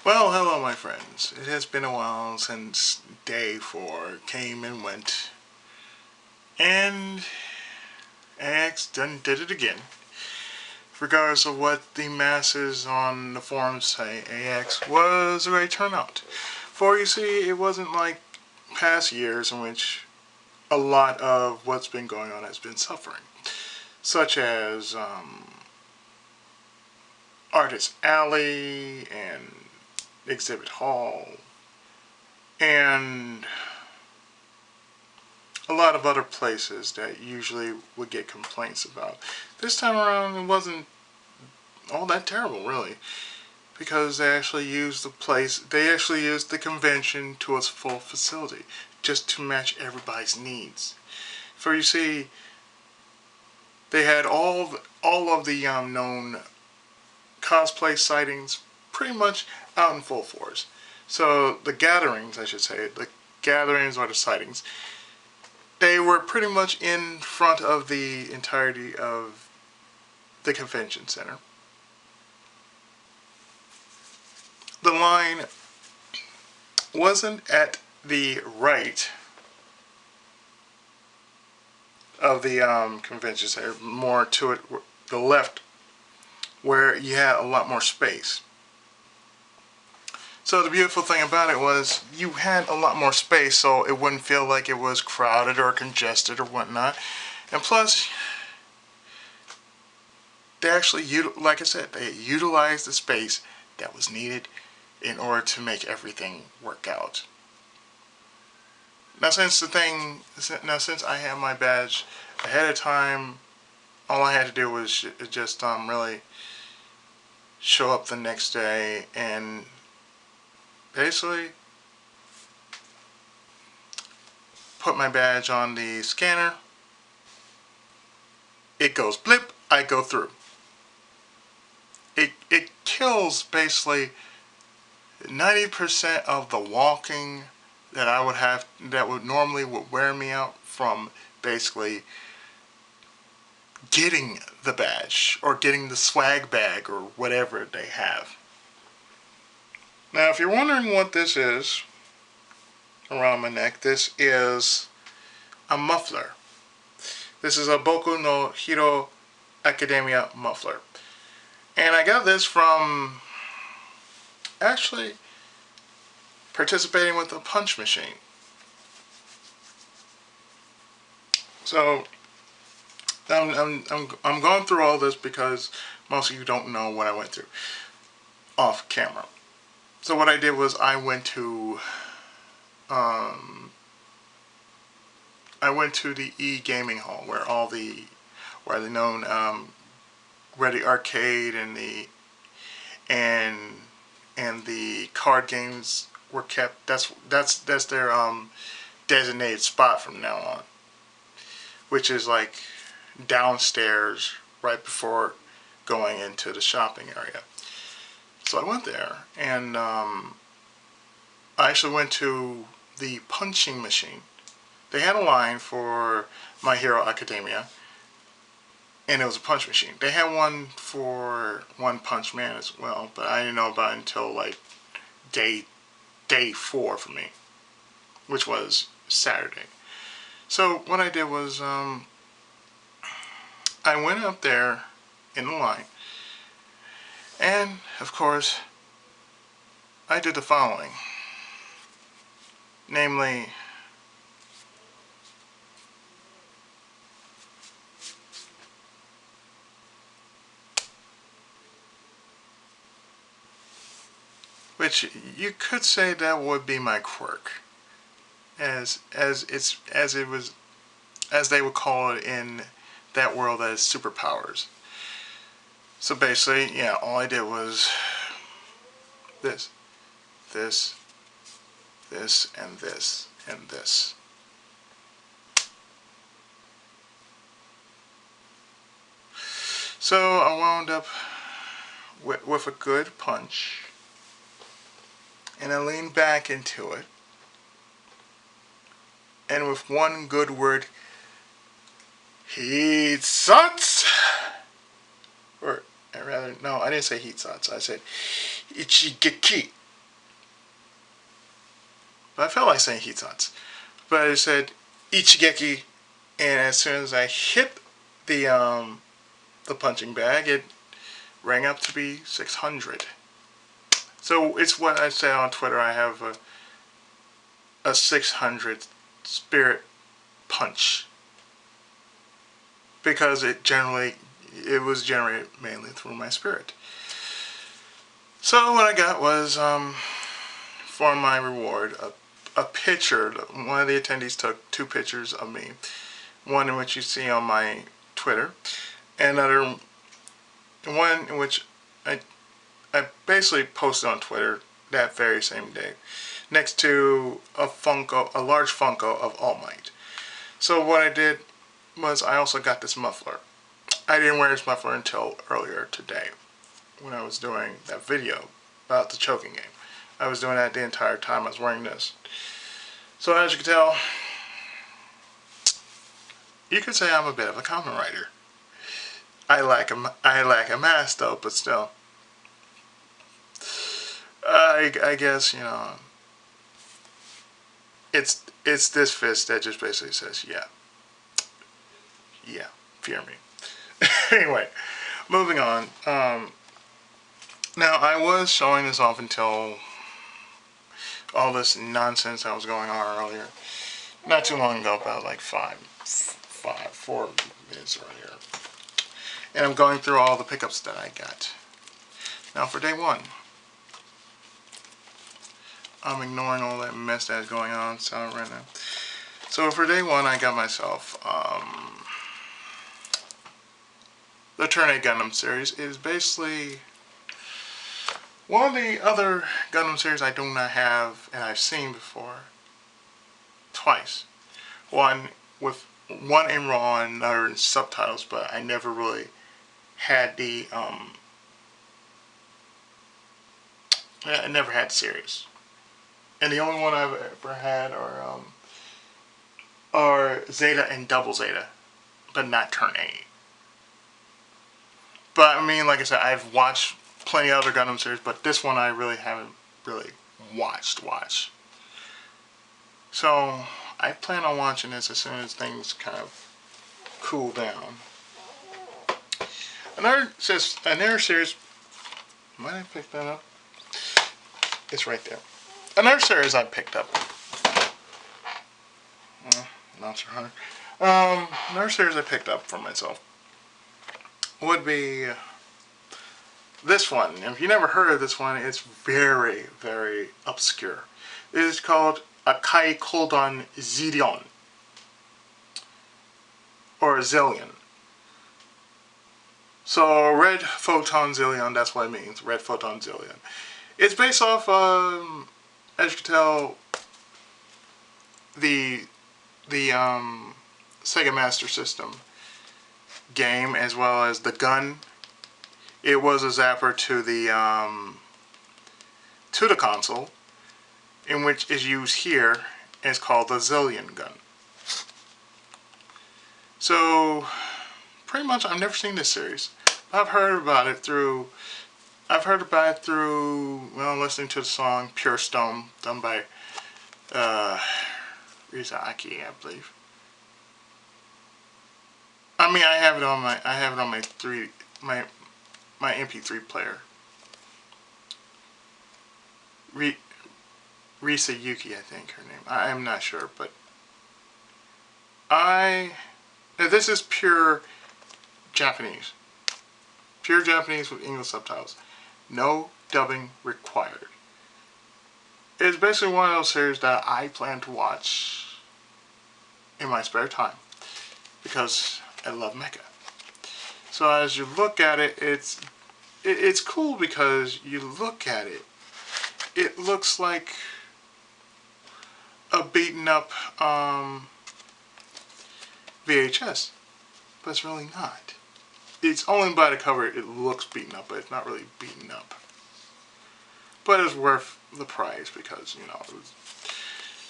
Well, hello my friends. It has been a while since day 4 came and went. And AX done did it again. Regardless of what the masses on the forums say, AX was a great turnout. For you see, it wasn't like past years in which a lot of what's been going on has been suffering. Such as Artist Alley and Exhibit Hall and a lot of other places that usually would get complaints about. This time around it wasn't all that terrible really, because they actually used the convention to its full facility just to match everybody's needs. For you see, they had all of the known cosplay sightings pretty much out in full force. So the gatherings, I should say, the gatherings or the sightings, they were pretty much in front of the entirety of the convention center. The line wasn't at the right of the convention center, more to it the left, where you had a lot more space. So the beautiful thing about it was you had a lot more space, so it wouldn't feel like it was crowded or congested or whatnot. And plus, they actually, like I said, they utilized the space that was needed in order to make everything work out. Now since I had my badge ahead of time, all I had to do was just really show up the next day and basically put my badge on the scanner. It goes blip, I go through. It kills basically 90% of the walking that I would have, that would normally wear me out from basically getting the badge or getting the swag bag or whatever they have. Now if you're wondering what this is around my neck, this is a muffler. This is a Boku no Hero Academia muffler. And I got this from actually participating with a punch machine. So I'm going through all this because most of you don't know what I went through off camera. So what I did was I went to the e-gaming hall where the arcade and the card games were kept. That's their designated spot from now on, which is like downstairs right before going into the shopping area. So I went there and I actually went to the punching machine. They had a line for My Hero Academia, and it was a punch machine. They had one for One Punch Man as well, but I didn't know about it until like day 4 for me, which was Saturday. So what I did was I went up there in the line, and of course I did the following, namely which you could say that would be my quirk, as they would call it in that world as superpowers. So basically, yeah, all I did was this, this, this, and this, and this. So I wound up with a good punch, and I leaned back into it, and with one good word, Hitsats, or rather, no, I didn't say Hitsats, I said Ichigeki. but I felt like saying Hitsatsu. But it said Ichigeki, and as soon as I hit the punching bag, it rang up to be 600. So it's what I say on Twitter. I have a 600 spirit punch because it was generated mainly through my spirit. So what I got was for my reward a picture. One of the attendees took 2 pictures of me, one in which you see on my Twitter, and another one in which I basically posted on Twitter that very same day, next to a large Funko of All Might. So what I did was I also got this muffler. I didn't wear this muffler until earlier today when I was doing that video about the choking game. I was doing that the entire time I was wearing this. So as you can tell, you could say I'm a bit of a common writer. I lack a mask though, but still. I guess, you know, it's this fist that just basically says, yeah, fear me. Anyway, moving on. Now, I was showing this off until all this nonsense that was going on earlier. Not too long ago, about like 4 minutes earlier. And I'm going through all the pickups that I got. Now, for day 1, I'm ignoring all that mess that's going on right now. So for day 1, I got myself the Turn 8 Gundam series. It is basically one of the other Gundam series I do not have, and I've seen before twice. One in raw and another in subtitles, but I never really had the I never had the series. And the only one I've ever had are Zeta and Double Zeta, but not Turn 8. But I mean, like I said, I've watched plenty of other Gundam series, but this one I really haven't really watched. So I plan on watching this as soon as things kind of cool down. Another series. Might I pick that up? It's right there. Another series I picked up. Monster Hunter. Another series I picked up for myself would be this one. And if you never heard of this one, it's very, very obscure. It is called Akai Koldon Zillion. Or Zillion. So, Red Photon Zillion, that's what it means. Red Photon Zillion. It's based off, as you can tell, the Sega Master System game, as well as the gun. It was a zapper to the console, in which is used here, and it's called the Zillion gun. So, pretty much, I've never seen this series. I've heard about it through, listening to the song Pure Stone, done by Risa Aki, I believe. I mean, I have it on my my MP3 player. Risa Yuki, I think her name. I'm not sure, but this is pure Japanese. Pure Japanese with English subtitles. No dubbing required. It's basically one of those series that I plan to watch in my spare time because I love mecha. So as you look at it, it's cool because you look at it, it looks like a beaten up VHS, but it's really not. It's only by the cover it looks beaten up, but it's not really beaten up. But it's worth the price because, you know,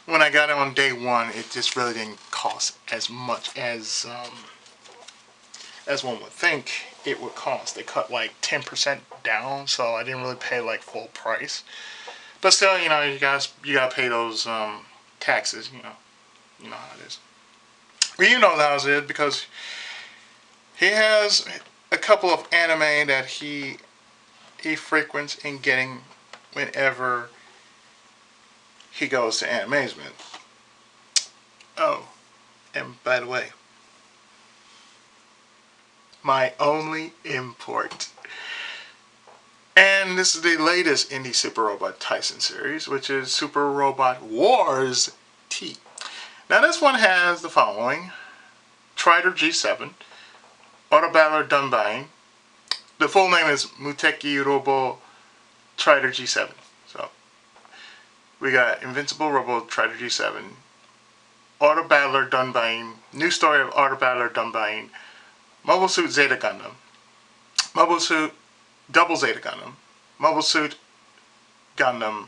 when I got it on day 1, it just really didn't cost as much as one would think it would cost. They cut like 10% down, so I didn't really pay like full price. But still, you gotta pay those taxes. You know how it is. Well, you know how it is because he has a couple of anime that he frequents in getting whenever he goes to Animazement. Oh, and by the way, my only import. And this is the latest Indie Super Robot Tyson series, which is Super Robot Wars T. Now this one has the following: Trider G7, Auto Battler Dunbine. The full name is Muteki Robo Trider G7. So we got Invincible Robo Trider G7, Auto Battler Dunbine, new story of Auto Battler Dunbine, Mobile Suit Zeta Gundam, Mobile Suit Double Zeta Gundam, Mobile Suit Gundam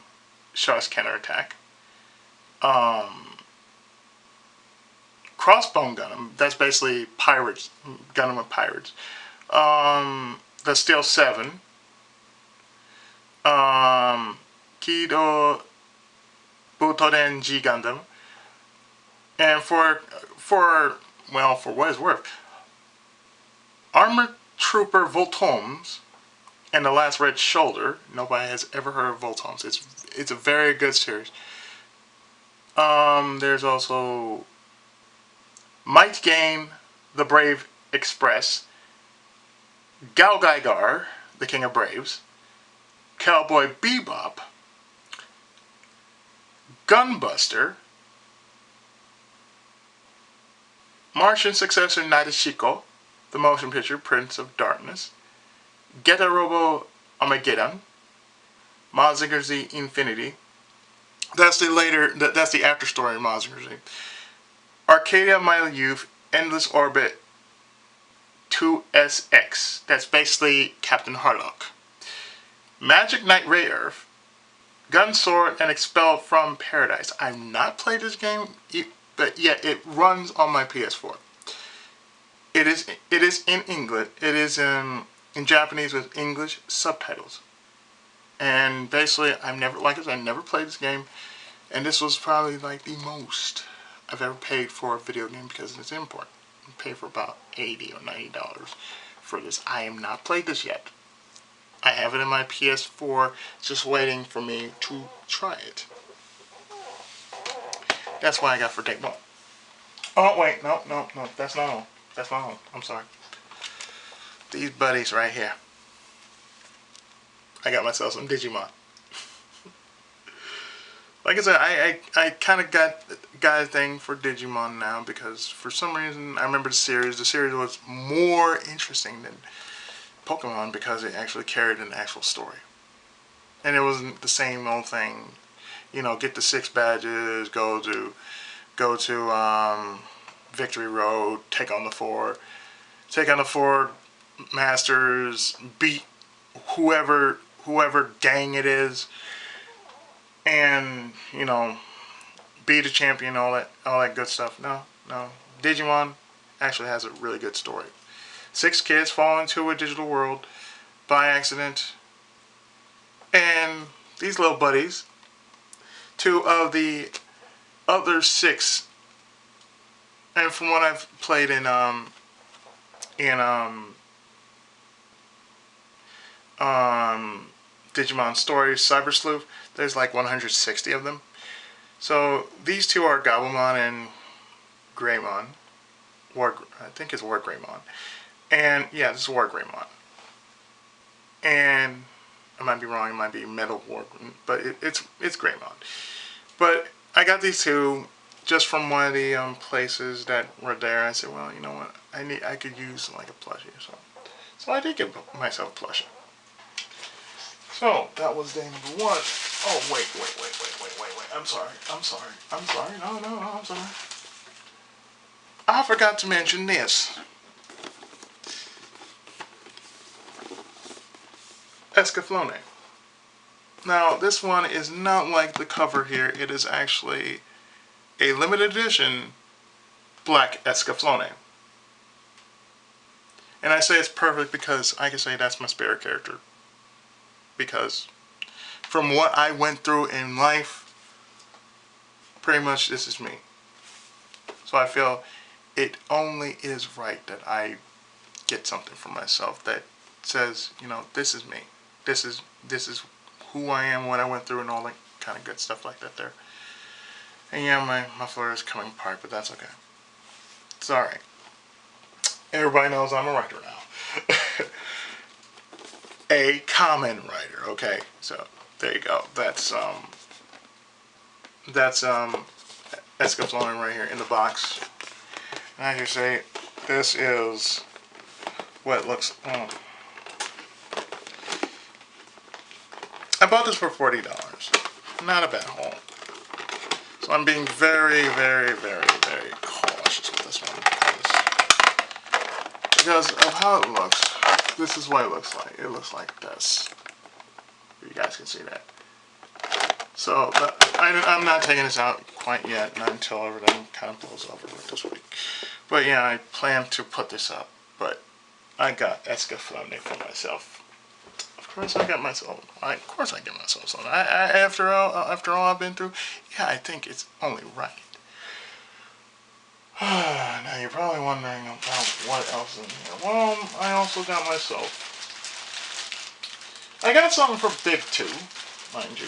Shark's Counterattack, Crossbone Gundam, that's basically pirates, Gundam with pirates, the Steel 7, Kido Butoden G Gundam, and for what it's worth, Armored Trooper Voltomes, and The Last Red Shoulder. Nobody has ever heard of Voltomes. It's a very good series. There's also Might Gain, The Brave Express, Gal Gaigar, The King of Braves, Cowboy Bebop, Gunbuster, Martian successor Nadeshiko, the motion picture Prince of Darkness, Geta Robo Armageddon, Mazinger Z Infinity. That's the after story of Mazinger Z. Arcadia My Youth, Endless Orbit 2SX. That's basically Captain Harlock. Magic Knight Ray Earth, Gun Sword, and Expelled from Paradise. I've not played this game, but yeah, it runs on my PS4. It is in English. It is in Japanese with English subtitles. And basically, I never played this game, and this was probably like the most I've ever paid for a video game because it's import. I paid for about $80 or $90 for this. I have not played this yet. I have it in my PS4, just waiting for me to try it. That's why I got for day one. Oh wait, no, that's not all. That's not all. I'm sorry. These buddies right here. I got myself some Digimon. Like I said, I kind of got a thing for Digimon now because for some reason I remember the series. The series was more interesting than Pokemon because it actually carried an actual story. And it wasn't the same old thing. Get the 6 badges, go to Victory Road, take on the 4 masters, beat whoever gang it is, and be the champion, all that good stuff. No. Digimon actually has a really good story. 6 kids fall into a digital world by accident, and these little buddies, 2 of the other 6, and from what I've played in Digimon Stories, Cyber Sleuth, there's like 160 of them. So these 2 are Gabumon and Greymon. I think it's War Greymon. And yeah, this is War Greymon. And I might be wrong, it might be Metal War, but it's Greymon. But I got these 2 just from one of the places that were there. I said, well, you know what, I could use like a plushie or something. So I did get myself a plushie. So that was day number 1. Oh wait. I'm sorry. No, I'm sorry. I forgot to mention this. Escaflowne. Now this one is not like the cover here. It is actually a limited edition black Escaflowne. And I say it's perfect because I can say that's my spirit character. Because from what I went through in life, pretty much this is me. So I feel it only is right that I get something for myself that says, you know, this is me. This is who I am, what I went through, and all that kind of good stuff like that there. And yeah, my floor is coming apart, but that's okay. It's alright. Everybody knows I'm a writer now. A common writer, okay? So, there you go. That's Escaflowne right here in the box. And as you say, this is what it looks. I bought this for $40. Not a bad haul. So I'm being very, very, very, very cautious with this one because of how it looks. This is what it looks like. It looks like this. You guys can see that. So I'm not taking this out quite yet, not until everything kind of blows over with this week. But yeah, I plan to put this up. But I got Escaflowne for myself. Of course I get myself something. After all I've been through, yeah, I think it's only right. Now you're probably wondering about what else is in here. Well, I also got myself. I got something for Big 2, mind you,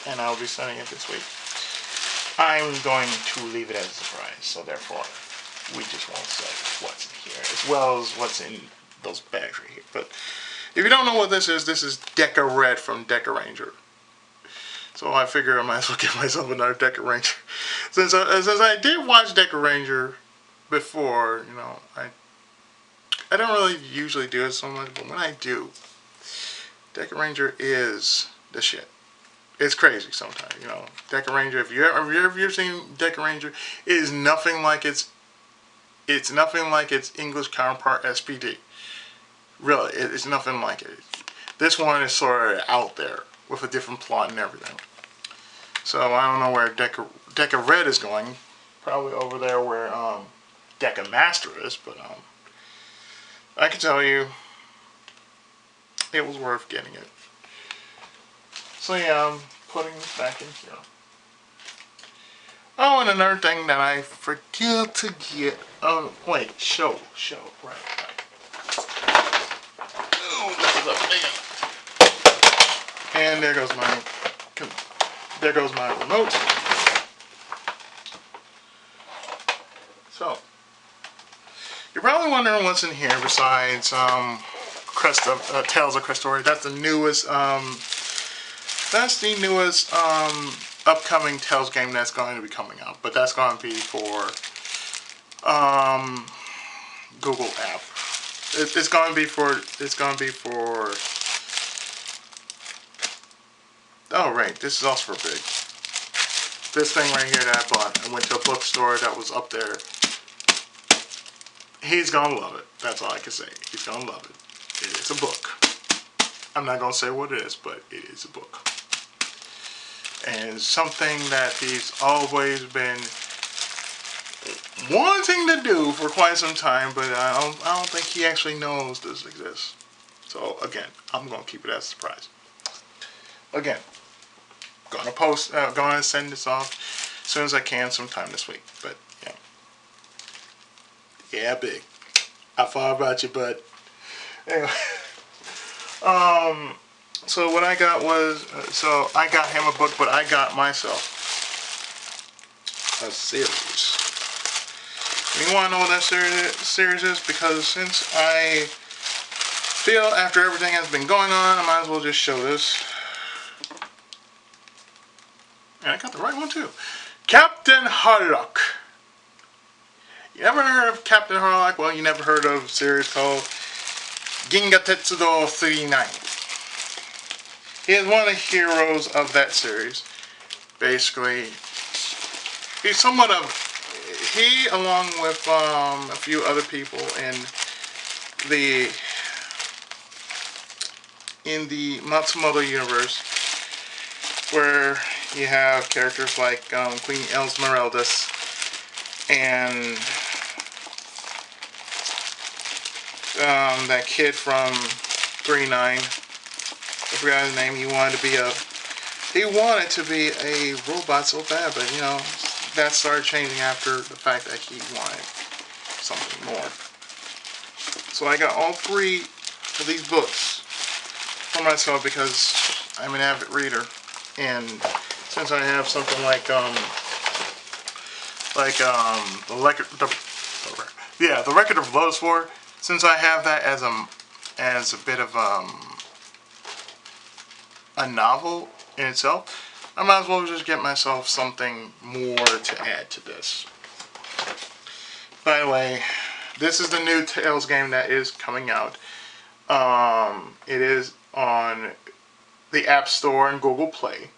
and I'll be sending it this week. I'm going to leave it as a surprise, so therefore we just won't say what's in here, as well as what's in those bags right here. But if you don't know what this is Deca Red from Deca Ranger. So I figure I might as well give myself another Deca Ranger. Since I did watch Deca Ranger before, you know, I don't really usually do it so much, but when I do, Deca Ranger is the shit. It's crazy sometimes, you know. Deca Ranger, if you ever seen Deca Ranger, it is nothing like its English counterpart SPD. Really, it's nothing like it. This one is sort of out there with a different plot and everything. So I don't know where Deca Red is going. Probably over there where Deca Master is, but I can tell you it was worth getting it. So yeah, I'm putting this back in here. Oh, and another thing that I forget to get. Oh, wait, show, right. Oh, this is a big one. And there goes my remote. So, you're probably wondering what's in here besides Tales of Crestoria. That's the newest. That's the newest upcoming Tales game that's going to be coming out, but that's going to be for Google app. It's going to be for. Oh right, this is also for Big. This thing right here that I bought. I went to a bookstore that was up there. He's gonna love it. That's all I can say. He's gonna love it. It is a book. I'm not gonna say what it is, but it is a book. And it's something that he's always been wanting to do for quite some time, but I don't think he actually knows this exists. So again, I'm gonna keep it as a surprise. Again, gonna send this off as soon as I can sometime this week. But yeah, Big. I thought about you, bud. Anyway, so what I got was, so I got him a book, but I got myself a series. You want to know what that series is? Because since I feel after everything has been going on, I might as well just show this. And I got the right one too. Captain Harlock. You never heard of Captain Harlock? Well, you never heard of a series called Ginga Tetsudo 39. He is one of the heroes of that series. Basically, he's somewhat of... He, along with a few other people in the Matsumoto universe, where you have characters like Queen Esmeraldas and that kid from 39. I forgot his name. He wanted to be a He wanted to be a robot so bad, but you know, that started changing after the fact that he wanted something more. So I got all 3 of these books for myself because I'm an avid reader, and since I have something like the Record of Lodoss War, since I have that as a bit of a novel in itself, I might as well just get myself something more to add to this. By the way, this is the new Tales game that is coming out. It is on the App Store and Google Play.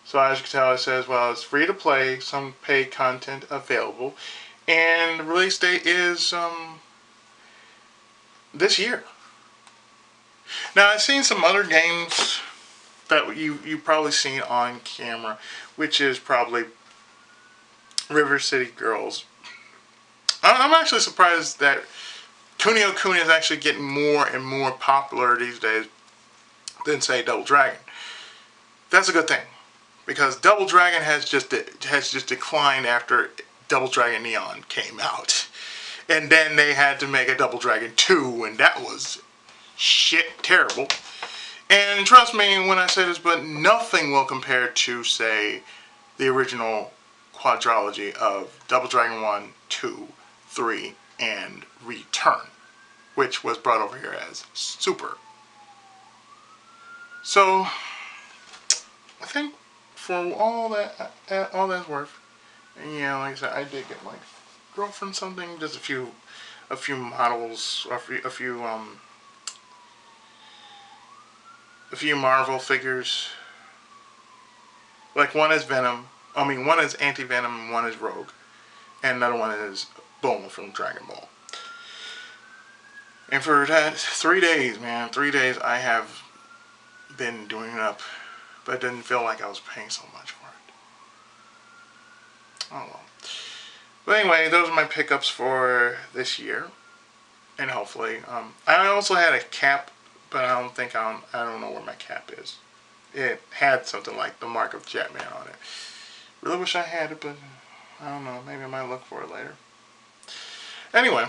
So as you can tell, it says, well, it's free to play, some paid content available, and the release date is this year. Now, I've seen some other games that you've probably seen on camera, which is probably River City Girls. I'm actually surprised that Kunio Kuni is actually getting more and more popular these days than, say, Double Dragon. That's a good thing, because Double Dragon has just declined after Double Dragon Neon came out, and then they had to make a Double Dragon 2, and that was shit terrible. And trust me when I say this, but nothing will compare to, say, the original quadrilogy of Double Dragon 1, 2, 3, and Return, which was brought over here as Super. So, I think for all that's worth, and yeah, like I said, I did get my girlfriend something, just a few models, a few Marvel figures. Like one is Venom, one is Anti-Venom and one is Rogue, and another one is Bulma from Dragon Ball. And for that 3 days, man, 3 days I have been doing it up, but it didn't feel like I was paying so much for it. Oh well. But anyway, those are my pickups for this year, and hopefully, I also had a cap, but I don't know where my cap is. It had something like the mark of Jetman on it. Really wish I had it, but I don't know. Maybe I might look for it later. Anyway,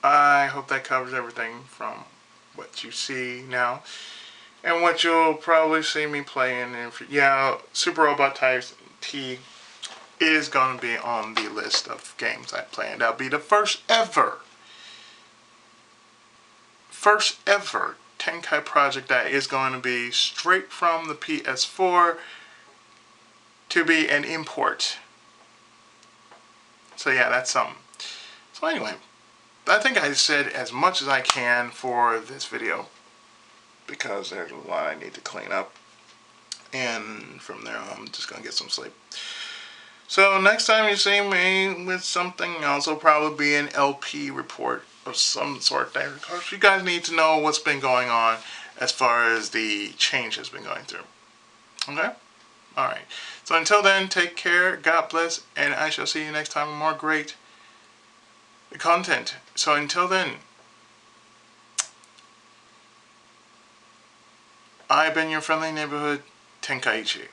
I hope that covers everything from what you see now and what you'll probably see me playing. Yeah, Super Robot Types T is going to be on the list of games I play, and that'll be the first ever Tenkai project that is going to be straight from the PS4 to be an import. So yeah, that's something. So anyway, I think I said as much as I can for this video, because there's a lot I need to clean up, and from there I'm just going to get some sleep. So next time you see me with something else, it'll probably be an LP report of some sort there, because you guys need to know what's been going on as far as the change has been going through. Okay? Alright. So until then, take care, God bless, and I shall see you next time with more great content. So until then, I've been your friendly neighborhood Tenkaichi.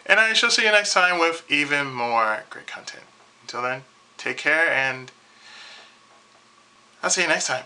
And I shall see you next time with even more great content. Until then, take care, and I'll see you next time.